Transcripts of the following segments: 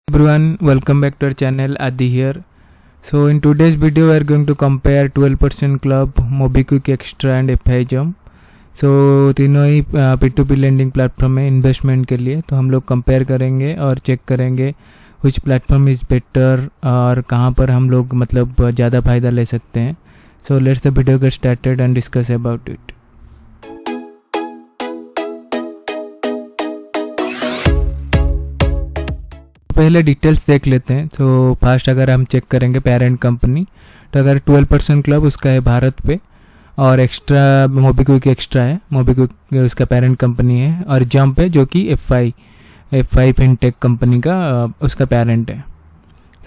Everyone, welcome back to our channel. Adi here. So in today's video we are going to compare 12% Club, MobiKwik Extra and FI Jump. So तीनों ही P2P lending platform है investment के लिए, तो हम लोग compare करेंगे और check करेंगे which प्लेटफॉर्म इज़ बेटर और कहाँ पर हम लोग मतलब ज़्यादा फ़ायदा ले सकते हैं. So let's the video get started and discuss about it. पहले डिटेल्स देख लेते हैं. तो फर्स्ट अगर हम चेक करेंगे पेरेंट कंपनी, तो अगर 12% क्लब उसका है भारत पे और एक्स्ट्रा मोबिक्विक एक्स्ट्रा है, मोबिक्विक उसका पेरेंट कंपनी है, और जंप है जो कि एफ5 फिनटेक कंपनी का उसका पेरेंट है.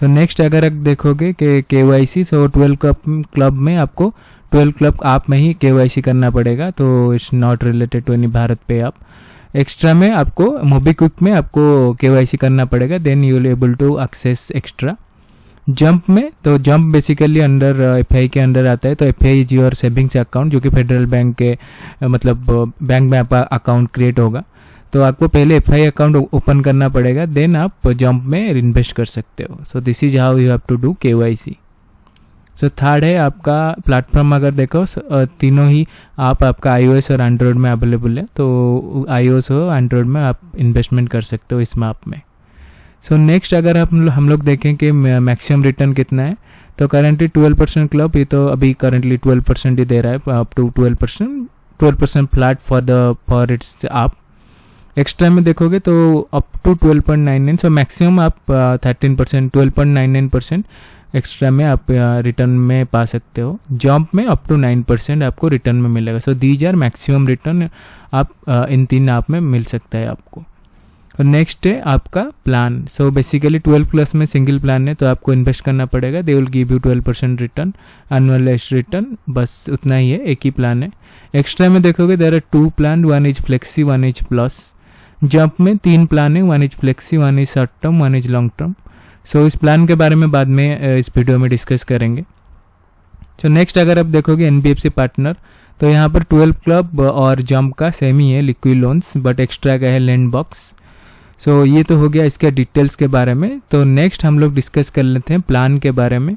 तो नेक्स्ट अगर आप देखोगे कि KYC, सो 12 क्लब में आपको 12 क्लब आप में ही KYC करना पड़ेगा, तो it's not related to any भारत पे आप. एक्स्ट्रा में आपको मोबिक्विक में आपको KYC करना पड़ेगा, then you will able to access extra. Jump में, तो जंप बेसिकली अंडर FI के अंडर आता है, तो FI is your savings account जो कि फेडरल बैंक के मतलब बैंक में आपका अकाउंट क्रिएट होगा. तो आपको पहले FI अकाउंट ओपन करना पड़ेगा, देन आप जंप में इन्वेस्ट कर सकते हो. So this is how you have to do KYC. So third है आपका प्लेटफॉर्म. अगर देखो तीनों ही आपका iOS और एंड्रॉयड में अवेलेबल है, तो iOS और एंड्रॉयड में आप इन्वेस्टमेंट कर सकते हो इस मैप में. सो नेक्स्ट अगर हम लोग देखें कि मैक्सिमम रिटर्न कितना है, तो करेंटली 12% क्लब, ये तो अभी करेंटली 12% ही दे रहा है, up to 12% flat for its app. Extra में देखोगे तो अप टू 12.99, सो मैक्सिमम आप 13%, 12.99% एक्स्ट्रा में आप रिटर्न में पा सकते हो. जंप में अप टू 9% आपको रिटर्न में मिलेगा. So these are maximum return आप इन तीन ऐप में मिल सकता है आपको. और नेक्स्ट है आपका प्लान. सो बेसिकली 12 प्लस में सिंगल प्लान है, तो आपको इन्वेस्ट करना पड़ेगा. They will give you 12% return, annualised return, बस उतना ही है, एक ही प्लान है. एक्स्ट्रा में देखोगे there are 2 plan, 1 is flexi, 1 is plus. Jump में 3 प्लान है, 1 is flexi, 1 is short term, 1 is long term. So इस प्लान के बारे में बाद में इस वीडियो में डिस्कस करेंगे. सो नेक्स्ट अगर आप देखोगे NBFC पार्टनर, तो यहाँ पर 12 क्लब और जंप का सेम ही है, लिक्विड लोन्स, बट एक्स्ट्रा का है लैंड बॉक्स. सो ये तो हो गया इसके डिटेल्स के बारे में. तो नेक्स्ट हम लोग डिस्कस कर लेते हैं प्लान के बारे में.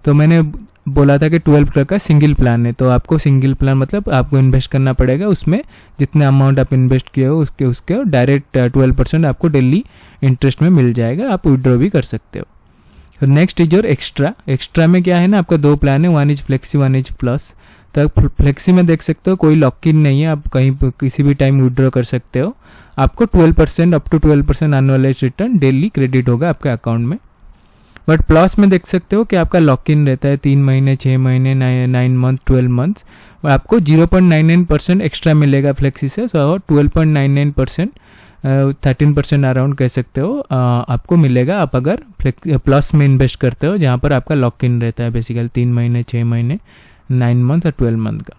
तो मैंने बोला था कि 12 क्लब का सिंगल प्लान है, तो आपको सिंगल प्लान मतलब आपको इन्वेस्ट करना पड़ेगा, उसमें जितने अमाउंट आप इन्वेस्ट किए हो उसके डायरेक्ट 12% आपको डेली इंटरेस्ट में मिल जाएगा, आप विड्रॉ भी कर सकते हो. तो next is your extra. Extra में क्या है ना, आपका 2 प्लान है, 1 इज फ्लेक्सी, 1 इज प्लस. तो फ्लेक्सी में देख सकते हो कोई लॉक इन नहीं है, आप कहीं किसी भी टाइम विड्रॉ कर सकते हो. आपको 12% up to 12% annualised return daily credit होगा आपके अकाउंट में. बट प्लस में देख सकते हो कि आपका लॉक इन रहता है 3 महीने, 6 महीने, 9 मंथ, 12 मंथ्स, और आपको 0.99% एक्स्ट्रा मिलेगा फ्लेक्सी से. सो 12.99%, 13% अराउंड कह सकते हो आपको मिलेगा आप अगर प्लस में इन्वेस्ट करते हो, जहाँ पर आपका लॉक इन रहता है बेसिकली 3 महीने, 6 महीने, 9 मंथ और 12 मंथ का.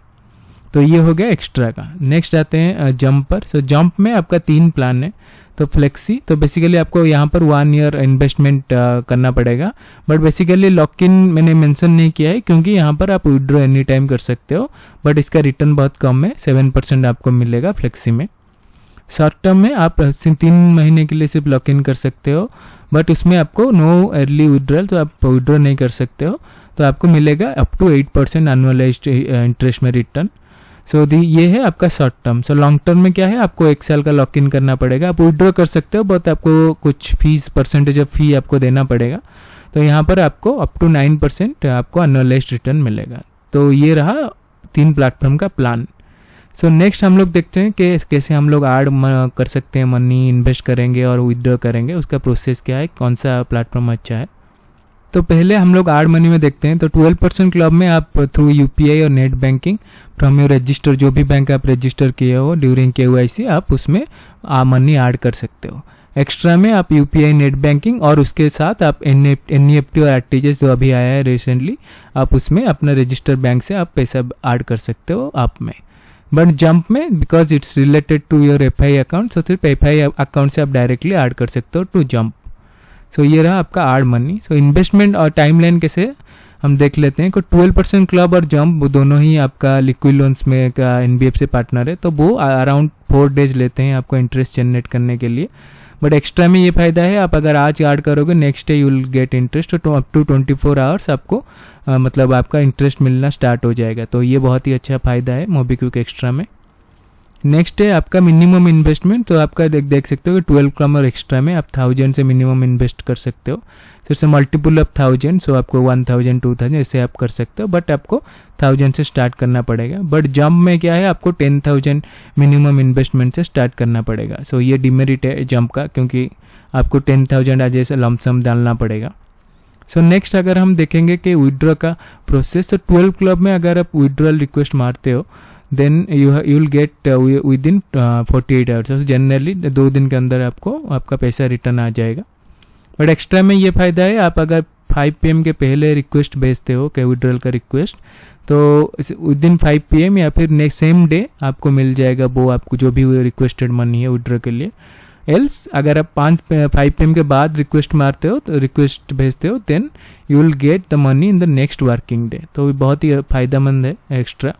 तो ये हो गया एक्स्ट्रा का. नेक्स्ट आते हैं जंप पर. सो जंप में आपका 3 प्लान है. तो फ्लेक्सी, तो बेसिकली आपको यहाँ पर 1 ईयर इन्वेस्टमेंट करना पड़ेगा, बट बेसिकली लॉक इन मैंने मेंशन नहीं किया है क्योंकि यहाँ पर आप विड्रॉ एनी टाइम कर सकते हो, बट इसका रिटर्न बहुत कम है, 7% आपको मिलेगा फ्लेक्सी में. शॉर्ट टर्म में आप 3 महीने के लिए सिर्फ लॉक इन कर सकते हो, बट उसमें आपको नो अर्ली विड्रॉल, तो आप विड्रॉ नहीं कर सकते हो, तो आपको मिलेगा अप टू 8% एनुअलाइज्ड इंटरेस्ट में रिटर्न. सो ये है आपका short term. So long term में क्या है, आपको 1 साल का लॉक इन करना पड़ेगा, आप विड्रॉ कर सकते हो, बट आपको कुछ फीस परसेंटेज ऑफ फी आपको देना पड़ेगा. तो यहाँ पर आपको अप टू 9% आपको एनुअलाइज्ड रिटर्न मिलेगा. तो ये रहा 3 प्लेटफॉर्म का प्लान. सो नेक्स्ट हम लोग देखते हैं कि कैसे हम लोग ऐड कर सकते हैं, मनी इन्वेस्ट करेंगे और विड्रॉ करेंगे, उसका प्रोसेस क्या है, कौन सा प्लेटफॉर्म अच्छा है. तो पहले हम लोग ऐड मनी में देखते हैं. तो 12% क्लब में आप थ्रू UPI और net banking from your register, जो भी बैंक आप रजिस्टर किए हो ड्यूरिंग KYC, आप उसमें मनी ऐड कर सकते हो. एक्स्ट्रा में आप UPI नेट बैंकिंग और उसके साथ आप NEFT और RTGS जो अभी आया है रिसेंटली, आप उसमें अपना रजिस्टर बैंक से आप पैसा ऐड कर सकते हो आप में. बट जंप में because it's related to your FI account, so सिर्फ FI अकाउंट से आप डायरेक्टली ऐड कर सकते हो टू जंप. सो ये रहा आपका ऐड मनी. सो इन्वेस्टमेंट और टाइमलाइन कैसे हम देख लेते हैं. 12% क्लब और जंप दोनों ही आपका लिक्विड लोन्स में का NBFC पार्टनर है, तो वो अराउंड 4 डेज लेते हैं आपको इंटरेस्ट जनरेट करने के लिए. बट एक्स्ट्रा में ये फायदा है, आप अगर आज ऐड करोगे next day you will gate interest, तो अप टू 24 आवर्स आपको मतलब आपका इंटरेस्ट मिलना स्टार्ट हो जाएगा। तो ये बहुत ही अच्छा फ़ायदा है मोबीक्विक एक्स्ट्रा में। नेक्स्ट है आपका मिनिमम इन्वेस्टमेंट। तो आपका देख सकते हो कि 12 Club और एक्स्ट्रा में आप 1000 से मिनिमम इन्वेस्ट कर सकते हो। फिर से मल्टीपल ऑफ 1000, सो आपको 1000 2000 ऐसे आप कर सकते हो, बट आपको 1000 से स्टार्ट करना पड़ेगा। बट जंप में क्या है, आपको 10,000 मिनिमम इन्वेस्टमेंट से स्टार्ट करना पड़ेगा। सो ये डिमेरिट है जंप का, क्योंकि आपको 10,000 आज ऐसे लमसम डालना पड़ेगा। सो नेक्स्ट अगर हम देखेंगे कि विड्रॉ का प्रोसेस, तो 12 Club में अगर आप विड्रॉल रिक्वेस्ट मारते हो then you will get within 48 hours. Generally 2 दिन के अंदर आपको आपका पैसा रिटर्न आ जाएगा। बट एक्स्ट्रा में ये फ़ायदा है, आप अगर 5 PM के पहले रिक्वेस्ट भेजते हो कि विड्रॉल का रिक्वेस्ट, तो विद इन 5 PM या फिर नेक्स्ट सेम डे आपको मिल जाएगा वो आपको जो भी रिक्वेस्टेड मनी है विड्रॉ के लिए। एल्स अगर आप 5 PM के बाद रिक्वेस्ट मारते हो, तो रिक्वेस्ट भेजते हो, then you will get the money in the next working day. तो बहुत ही फ़ायदेमंद है एक्स्ट्रा।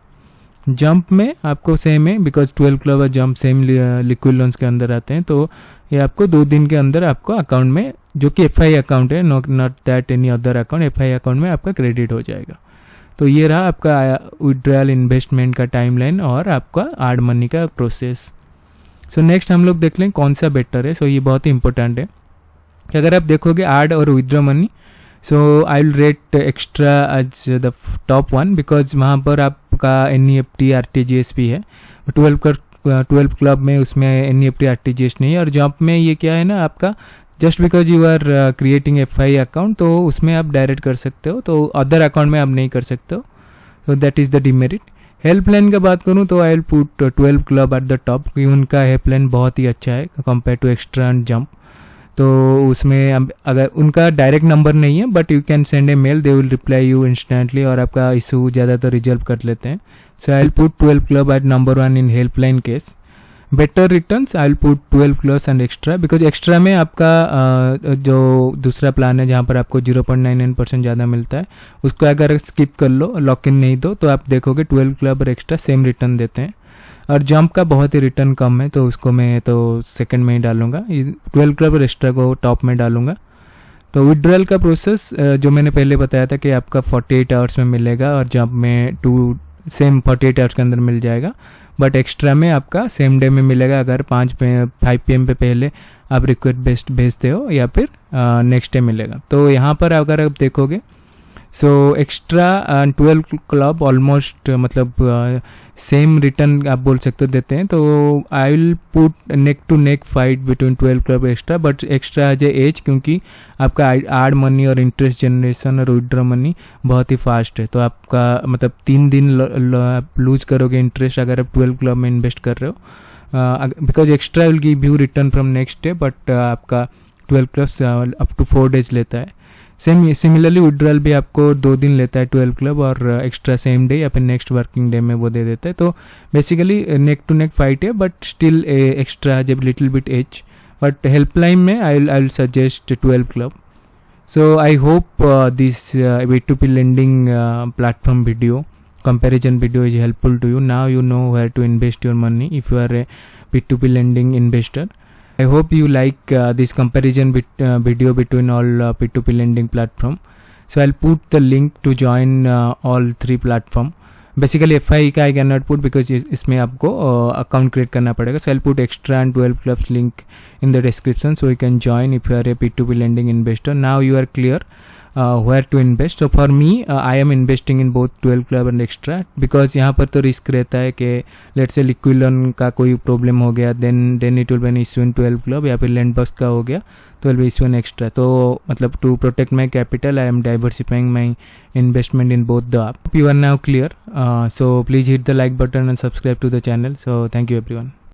जंप में आपको सेम है, बिकॉज 12 Club और जंप सेम लिक्विड लोन्स के अंदर आते हैं, तो ये आपको 2 दिन के अंदर आपको अकाउंट में, जो कि FI अकाउंट है, not that any other account, FI account में आपका क्रेडिट हो जाएगा। तो ये रहा आपका विड्रॉल इन्वेस्टमेंट का टाइमलाइन और आपका ऐड मनी का प्रोसेस। सो नेक्स्ट हम लोग देख लें कौन सा बेटर है। सो ये बहुत ही इंपॉर्टेंट है कि अगर आप देखोगे ऐड और withdraw money, so I will rate extra as the top 1, because वहाँ पर आपका NEFT RTGS भी है। 12 Club में उसमें NEFT RTGS नहीं है। और जॉब में ये क्या है ना, आपका just because you are creating FI account, तो उसमें आप डायरेक्ट कर सकते हो, तो अदर अकाउंट में आप नहीं कर सकते हो। तो that is the demerit. Helpline का बात करूँ तो I will put 12 Club at the top, क्योंकि उनका हेल्पलाइन बहुत ही अच्छा है compare to Extra and Jump. तो उसमें अगर उनका डायरेक्ट नंबर नहीं है, but you can send a mail, they will reply you instantly और आपका इशू ज़्यादातर रिजॉल्व कर लेते हैं। So I will put 12 Club at number 1 in helpline case. Better returns I will put 12 Club and extra, because extra में आपका जो दूसरा प्लान है जहाँ पर आपको 0.99% ज़्यादा मिलता है, उसको अगर स्किप कर लो, लॉक इन नहीं दो, तो आप देखोगे 12 Club और एक्स्ट्रा सेम रिटर्न देते हैं। और जंप का बहुत ही रिटर्न कम है, तो उसको मैं तो सेकंड में ही डालूंगा, 12 Club और एक्स्ट्रा को टॉप में डालूंगा। तो विड्रॉल का प्रोसेस जो मैंने पहले बताया था कि आपका 48 आवर्स में मिलेगा, और जंप में सेम 48 आवर्स के अंदर मिल जाएगा। बट एक्स्ट्रा में आपका सेम डे में मिलेगा, अगर 5 PM पे पहले आप रिक्वेस्ट भेजते हो, या फिर नेक्स्ट डे मिलेगा। तो यहाँ पर अगर आप देखोगे, सो एक्स्ट्रा 12 Club ऑलमोस्ट मतलब सेम रिटर्न आप बोल सकते हो देते हैं। तो I will put neck to neck fight between 12 Club extra, but extra edge edge, क्योंकि आपका ऐड मनी और इंटरेस्ट जनरेशन और विड्रॉ मनी बहुत ही फास्ट है। तो आपका मतलब 3 दिन लूज करोगे इंटरेस्ट अगर आप 12 Club में इन्वेस्ट कर रहे हो, because extra will give you return from next day, but आपका 12 Club अप टू 4 days लेता है। सिमिलरली विड्रॉल भी आपको 2 दिन लेता है 12 Club, और एक्स्ट्रा सेम डे या फिर नेक्स्ट वर्किंग डे में वो दे देता है। तो basically neck to neck fight है, बट स्टिल एक्स्ट्रा जब little bit edge. But helpline में I will suggest 12 Club। So I hope this P2P lending platform video comparison video is helpful to you. Now you know where to invest your money if you are a P2P lending investor. I hope you like this comparison video between all P2P lending platform. So I'll put the link to join all 3 platform. Basically FI का I cannot put because इसमें आपको account create करना पड़ेगा. So I'll put extra and 12 Clubs link in the description, so you can join if you are a P2P lending investor. Now you are clear where to invest. So for me I am investing in both 12 Club and extra, because यहाँ पर तो risk रहता है कि let's say liquid loan का कोई problem हो गया, then it will be an issue in 12 Club, या फिर Lendbox का हो गया तो will be issue in extra. तो मतलब to protect my capital I am diversifying my investment in both the app. You are now clear. So please hit the like button and subscribe to the channel. So thank you everyone.